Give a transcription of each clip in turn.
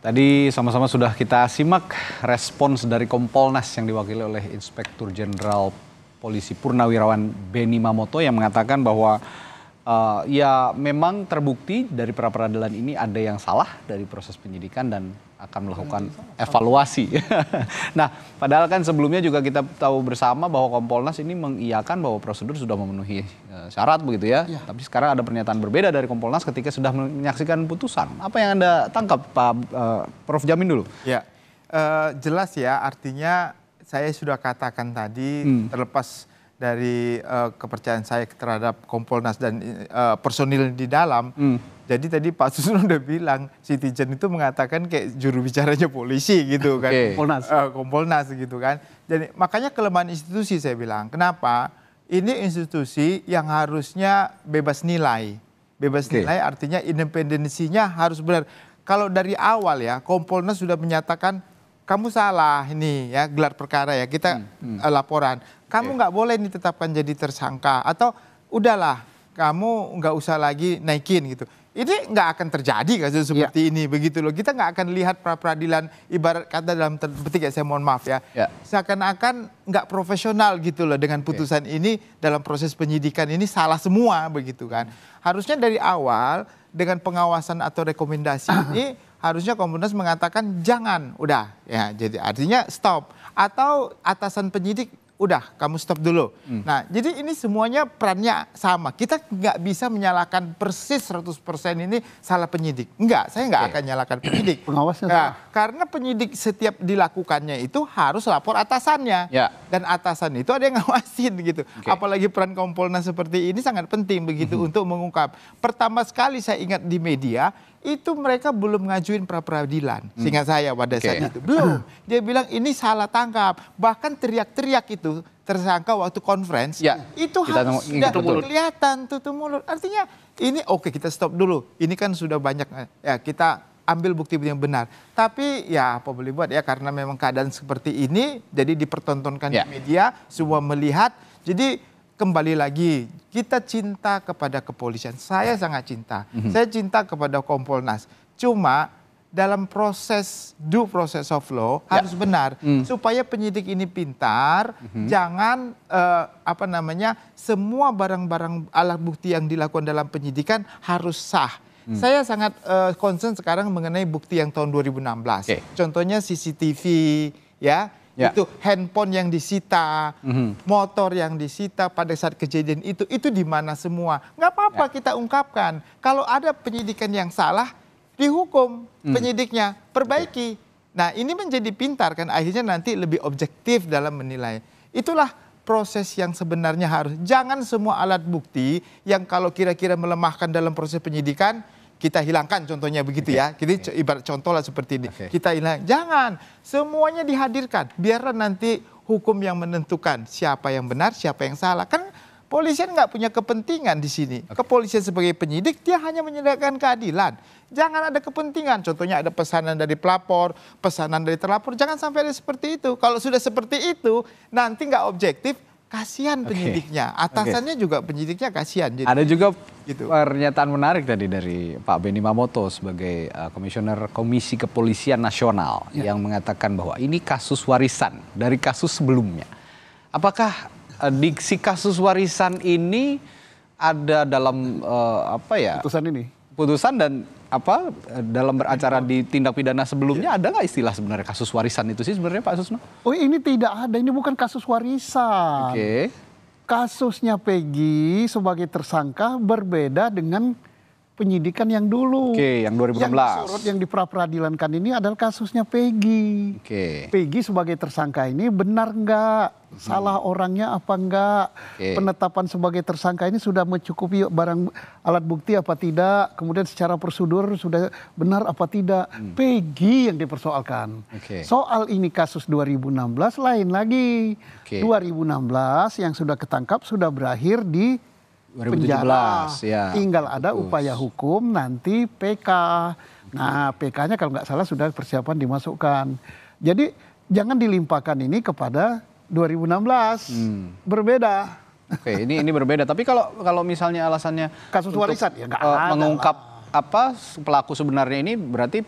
Tadi sama-sama sudah kita simak respons dari Kompolnas yang diwakili oleh Inspektur Jenderal Polisi Purnawirawan Benny Mamoto yang mengatakan bahwa ya memang terbukti dari pra-peradilan ini ada yang salah dari proses penyidikan dan akan melakukan evaluasi. Nah, padahal kan sebelumnya juga kita tahu bersama bahwa Kompolnas ini mengiyakan bahwa prosedur sudah memenuhi syarat begitu ya. Tapi sekarang ada pernyataan berbeda dari Kompolnas ketika sudah menyaksikan putusan. Apa yang Anda tangkap, Pak Prof. Jamin dulu? Ya, jelas ya, artinya saya sudah katakan tadi terlepas dari kepercayaan saya terhadap Kompolnas dan personil di dalam. Jadi tadi Pak Susno udah bilang Citizen itu mengatakan kayak juru bicaranya polisi gitu kan. Kompolnas gitu kan. Jadi makanya kelemahan institusi saya bilang. Kenapa? Ini institusi yang harusnya bebas nilai. Bebas nilai artinya independensinya harus benar. Kalau dari awal ya Kompolnas sudah menyatakan kamu salah ini ya gelar perkara ya kita laporan. Kamu nggak boleh ditetapkan jadi tersangka atau udahlah kamu nggak usah lagi naikin gitu. Ini nggak akan terjadi kasus seperti ini begitu loh. Kita nggak akan lihat pra-peradilan ibarat kata dalam petik ya saya mohon maaf ya. Seakan-akan nggak profesional gitu loh dengan putusan ini dalam proses penyidikan ini salah semua begitu kan. Harusnya dari awal dengan pengawasan atau rekomendasi ini harusnya Kompolnas mengatakan jangan udah ya jadi artinya stop atau atasan penyidik udah kamu stop dulu. Nah jadi ini semuanya perannya sama. Kita nggak bisa menyalahkan persis 100% ini salah penyidik. Enggak, saya nggak akan nyalakan penyidik. Pengawasnya karena penyidik setiap dilakukannya itu harus lapor atasannya. Dan atasan itu ada yang ngawasin gitu. Apalagi peran Kompolnas seperti ini sangat penting begitu untuk mengungkap. Pertama sekali saya ingat di media itu mereka belum ngajuin pra-peradilan. Seingat saya pada saat itu. Belum. Dia bilang ini salah tangkap. Bahkan teriak-teriak itu tersangka waktu conference. Itu harus sudah kelihatan tutup mulut. Artinya ini oke kita stop dulu. Ini kan sudah banyak ya kita ambil bukti-bukti yang benar. Tapi ya apa boleh buat ya karena memang keadaan seperti ini. Jadi dipertontonkan di media. Semua melihat. Jadi kembali lagi, kita cinta kepada kepolisian. Saya sangat cinta. Saya cinta kepada Kompolnas. Cuma dalam proses due process of law harus benar supaya penyidik ini pintar. Jangan semua barang-barang alat bukti yang dilakukan dalam penyidikan harus sah. Saya sangat concern sekarang mengenai bukti yang tahun 2016. Contohnya CCTV, ya. Itu handphone yang disita, motor yang disita pada saat kejadian itu di mana semua. Nggak apa-apa kita ungkapkan. Kalau ada penyidikan yang salah, dihukum penyidiknya, perbaiki. Nah ini menjadi pintar kan akhirnya nanti lebih objektif dalam menilai. Itulah proses yang sebenarnya harus. Jangan semua alat bukti yang kalau kira-kira melemahkan dalam proses penyidikan, kita hilangkan contohnya begitu ya. Kita ibarat contoh lah seperti ini. Kita hilang. Jangan. Semuanya dihadirkan. Biarlah nanti hukum yang menentukan siapa yang benar, siapa yang salah. Kan polisian nggak punya kepentingan di sini. Kepolisian sebagai penyidik dia hanya menyediakan keadilan. Jangan ada kepentingan. Contohnya ada pesanan dari pelapor, pesanan dari terlapor. Jangan sampai ada seperti itu. Kalau sudah seperti itu nanti nggak objektif. Kasihan penyidiknya, atasannya juga penyidiknya kasihan. Jadi, ada juga pernyataan menarik tadi dari Pak Benny Mamoto sebagai Komisioner Komisi Kepolisian Nasional yang mengatakan bahwa ini kasus warisan dari kasus sebelumnya. Apakah diksi kasus warisan ini ada dalam putusan dan dalam beracara di tindak pidana sebelumnya ada nggak istilah sebenarnya kasus warisan itu sih sebenarnya Pak Susno? Oh ini tidak ada, ini bukan kasus warisan. Kasusnya Peggy sebagai tersangka berbeda dengan penyidikan yang dulu. Yang 2016. Yang di pra-peradilankan ini adalah kasusnya Peggy. Peggy sebagai tersangka ini benar nggak? Salah orangnya apa enggak? Penetapan sebagai tersangka ini sudah mencukupi barang alat bukti apa tidak? Kemudian secara prosedur sudah benar apa tidak? Peggy yang dipersoalkan. Soal ini kasus 2016 lain lagi. 2016 yang sudah ketangkap sudah berakhir di 2017, penjara. Tinggal ada upaya hukum nanti PK. Nah PK-nya kalau nggak salah sudah persiapan dimasukkan. Jadi jangan dilimpahkan ini kepada 2016. Berbeda. Oke, ini berbeda. Tapi kalau misalnya alasannya kasus warisan ya nggak ada mengungkap pelaku sebenarnya ini berarti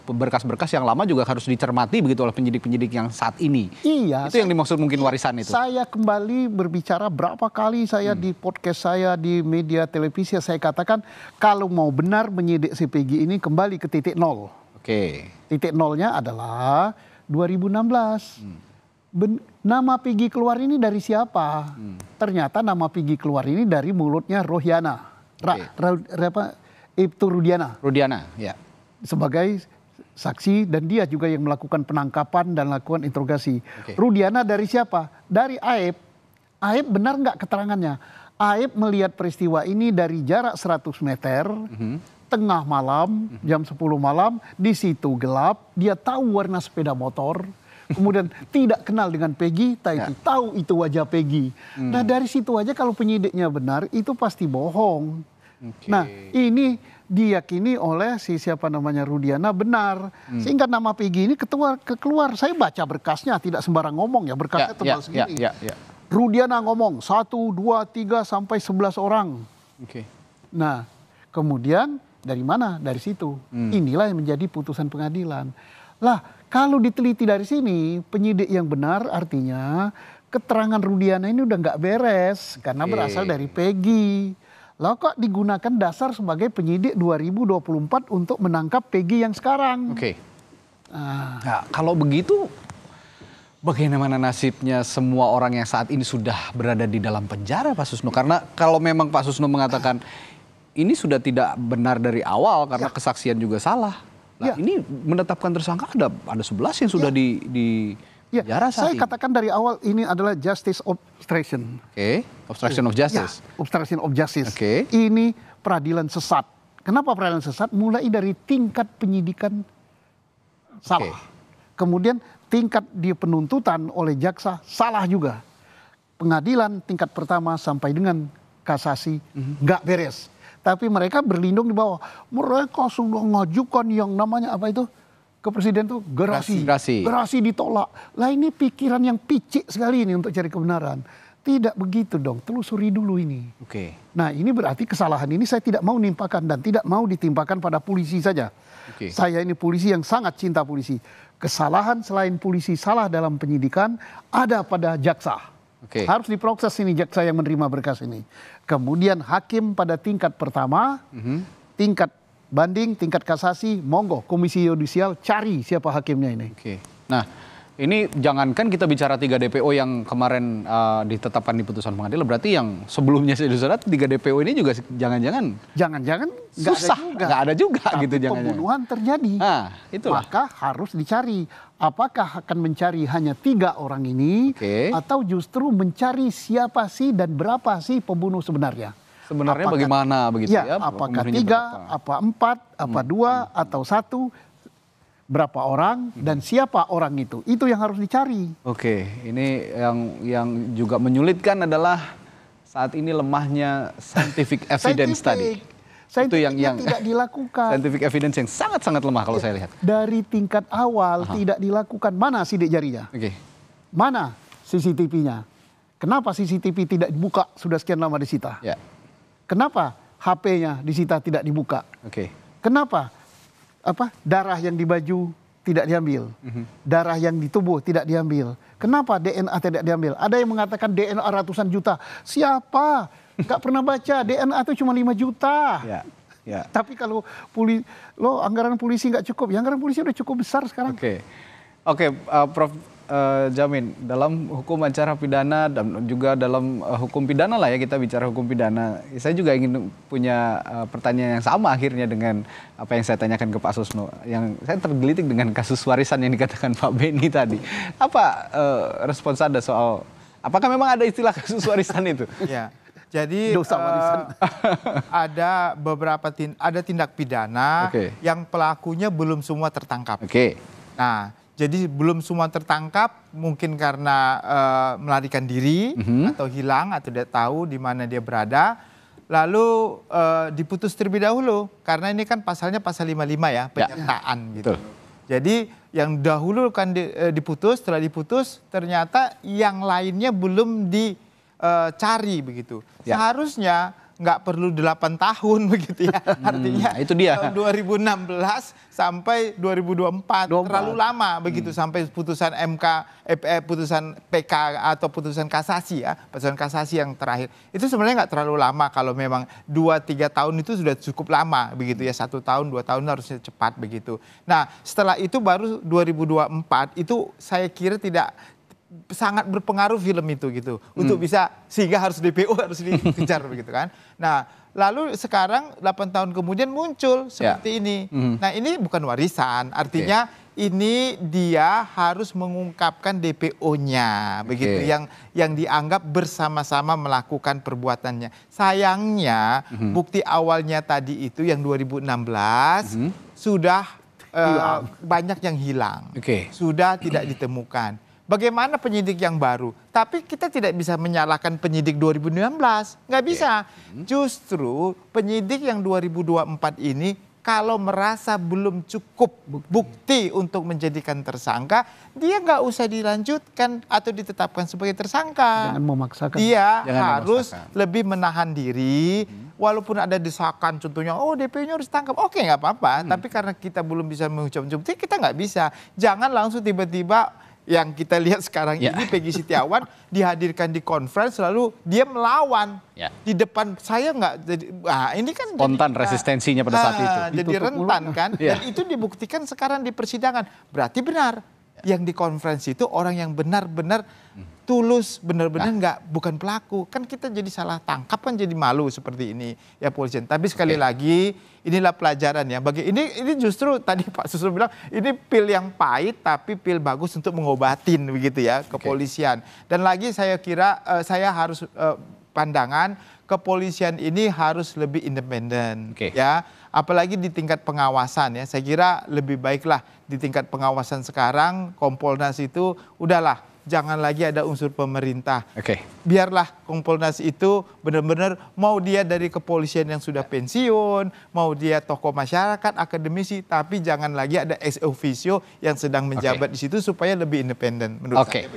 berkas-berkas yang lama juga harus dicermati begitu oleh penyidik-penyidik yang saat ini. Iya. Itu yang dimaksud mungkin warisan itu. Saya kembali berbicara berapa kali saya di podcast saya, di media televisi, saya katakan kalau mau benar menyidik si Peggy ini kembali ke titik nol. Oke. Titik nolnya adalah 2016. Nama Peggy keluar ini dari siapa? Ternyata nama Peggy keluar ini dari mulutnya Rohiana. Ibtu Rudiana. Rudiana, ya. Sebagai saksi dan dia juga yang melakukan penangkapan dan lakukan interogasi. Oke. Rudiana dari siapa? Dari Aib. Aib benar nggak keterangannya? Aib melihat peristiwa ini dari jarak 100 meter, tengah malam, jam 10 malam, di situ gelap, dia tahu warna sepeda motor, kemudian tidak kenal dengan Peggy, tapi tahu itu wajah Peggy. Nah dari situ aja kalau penyidiknya benar, itu pasti bohong. Nah ini diyakini oleh siapa namanya Rudiana benar. Sehingga nama Peggy ini keluar. Saya baca berkasnya, tidak sembarang ngomong ya, berkasnya tebal segini. Rudiana ngomong 1, 2, 3 sampai 11 orang. Nah kemudian dari mana? Dari situ. Inilah yang menjadi putusan pengadilan. Lah kalau diteliti dari sini, penyidik yang benar artinya keterangan Rudiana ini udah nggak beres karena berasal dari Peggy. Lalu kok digunakan dasar sebagai penyidik 2024 untuk menangkap Peggy yang sekarang. Nah, kalau begitu bagaimana nasibnya semua orang yang saat ini sudah berada di dalam penjara, Pak Susno? Karena kalau memang Pak Susno mengatakan ini sudah tidak benar dari awal karena kesaksian juga salah. Nah, ini menetapkan tersangka ada 11 yang sudah di penjara saat saya katakan dari awal ini adalah justice obstruction. Obstruction of justice. Obstruction of justice. Ini peradilan sesat. Kenapa peradilan sesat? Mulai dari tingkat penyidikan salah. Kemudian tingkat di penuntutan oleh jaksa salah juga. Pengadilan tingkat pertama sampai dengan kasasi nggak beres. Tapi mereka berlindung di bawah. Mereka sudah mengajukan yang namanya apa itu? Ke presiden tuh gerasi. Gerasi ditolak. Lah ini pikiran yang picik sekali ini untuk cari kebenaran. Tidak begitu dong, telusuri dulu ini. Nah ini berarti kesalahan ini saya tidak mau nimpakan dan tidak mau ditimpakan pada polisi saja. Saya ini polisi yang sangat cinta polisi. Kesalahan selain polisi salah dalam penyidikan ada pada jaksa. Harus diproses ini jaksa yang menerima berkas ini. Kemudian hakim pada tingkat pertama, tingkat banding, tingkat kasasi, monggo komisi yudisial cari siapa hakimnya ini. Nah ini jangankan kita bicara 3 DPO yang kemarin ditetapkan di putusan pengadilan, berarti yang sebelumnya saya surat 3 DPO ini juga jangan-jangan susah, nggak ada juga tapi gitu jangan-jangan. Pembunuhan terjadi. Maka harus dicari apakah akan mencari hanya 3 orang ini atau justru mencari siapa sih dan berapa sih pembunuh sebenarnya. Sebenarnya bagaimana begitu ya? Apakah 3, apa 4, apa 2 atau 1? Berapa orang dan siapa orang itu yang harus dicari. Ini yang juga menyulitkan adalah saat ini lemahnya scientific evidence tadi. Itu yang tidak dilakukan. Scientific evidence yang sangat-sangat lemah kalau saya lihat. Dari tingkat awal tidak dilakukan. Mana sidik jarinya? Mana CCTV-nya? Kenapa CCTV tidak dibuka sudah sekian lama disita? Kenapa HP-nya disita tidak dibuka? Kenapa darah yang di baju tidak diambil, darah yang di tubuh tidak diambil? Kenapa DNA tidak diambil? Ada yang mengatakan DNA ratusan juta. Siapa? Nggak pernah baca DNA itu cuma 5 juta. Tapi kalau anggaran polisi nggak cukup, ya anggaran polisi udah cukup besar sekarang. Prof Jamin, dalam hukum acara pidana dan juga dalam hukum pidana lah ya, kita bicara hukum pidana. Saya juga ingin punya pertanyaan yang sama akhirnya dengan apa yang saya tanyakan ke Pak Susno. Yang saya tergelitik dengan kasus warisan yang dikatakan Pak Beni tadi. Apa respons Anda soal apakah memang ada istilah kasus warisan itu? Jadi ada beberapa tindak pidana yang pelakunya belum semua tertangkap. Nah, jadi belum semua tertangkap mungkin karena melarikan diri atau hilang atau tidak tahu di mana dia berada. Lalu diputus terlebih dahulu karena ini kan pasalnya pasal 55 ya, penyertaan gitu. Jadi yang dahulu kan diputus, setelah diputus ternyata yang lainnya belum dicari begitu. Seharusnya nggak perlu 8 tahun begitu ya. Artinya itu dia. tahun 2016 sampai 2024 terlalu lama begitu sampai putusan MK, putusan PK atau putusan kasasi ya, putusan kasasi yang terakhir. Itu sebenarnya nggak terlalu lama kalau memang 2-3 tahun itu sudah cukup lama begitu ya, 1 tahun 2 tahun harusnya cepat begitu. Nah setelah itu baru 2024 itu saya kira tidak sangat berpengaruh film itu gitu untuk bisa sehingga harus DPO harus dikejar begitu kan. Nah lalu sekarang 8 tahun kemudian muncul seperti ini. Nah ini bukan warisan, artinya ini dia harus mengungkapkan DPO-nya begitu yang dianggap bersama-sama melakukan perbuatannya. Sayangnya bukti awalnya tadi itu yang 2016 sudah banyak yang hilang, sudah tidak ditemukan. Bagaimana penyidik yang baru? Tapi kita tidak bisa menyalahkan penyidik 2019, nggak bisa. Justru penyidik yang 2024 ini kalau merasa belum cukup bukti untuk menjadikan tersangka, dia nggak usah dilanjutkan atau ditetapkan sebagai tersangka. Jangan memaksakan. Dia harus lebih menahan diri. Walaupun ada desakan contohnya, oh DP-nya harus tangkap, oke nggak apa-apa. Tapi karena kita belum bisa mengucapkan bukti, kita nggak bisa. Jangan langsung tiba-tiba yang kita lihat sekarang ini Peggy Setiawan dihadirkan di conference lalu dia melawan di depan saya nggak jadi, ini kan spontan resistensinya pada saat itu. Jadi rentan kan, dan itu dibuktikan sekarang di persidangan. Berarti benar yang di conference itu orang yang benar-benar tulus, benar-benar bukan pelaku. Kan kita jadi salah tangkap kan jadi malu seperti ini ya polisian. Tapi sekali lagi inilah pelajaran ya. Ini justru tadi Pak Susul bilang ini pil yang pahit tapi pil bagus untuk mengobatin begitu ya kepolisian. Dan lagi saya kira saya harus pandangan kepolisian ini harus lebih independen ya. Apalagi di tingkat pengawasan ya. Saya kira lebih baiklah di tingkat pengawasan sekarang Kompolnas itu udahlah jangan lagi ada unsur pemerintah. Biarlah Kompolnas itu benar-benar mau dia dari kepolisian yang sudah pensiun, mau dia tokoh masyarakat, akademisi, tapi jangan lagi ada ex officio yang sedang menjabat di situ supaya lebih independen menurut saya.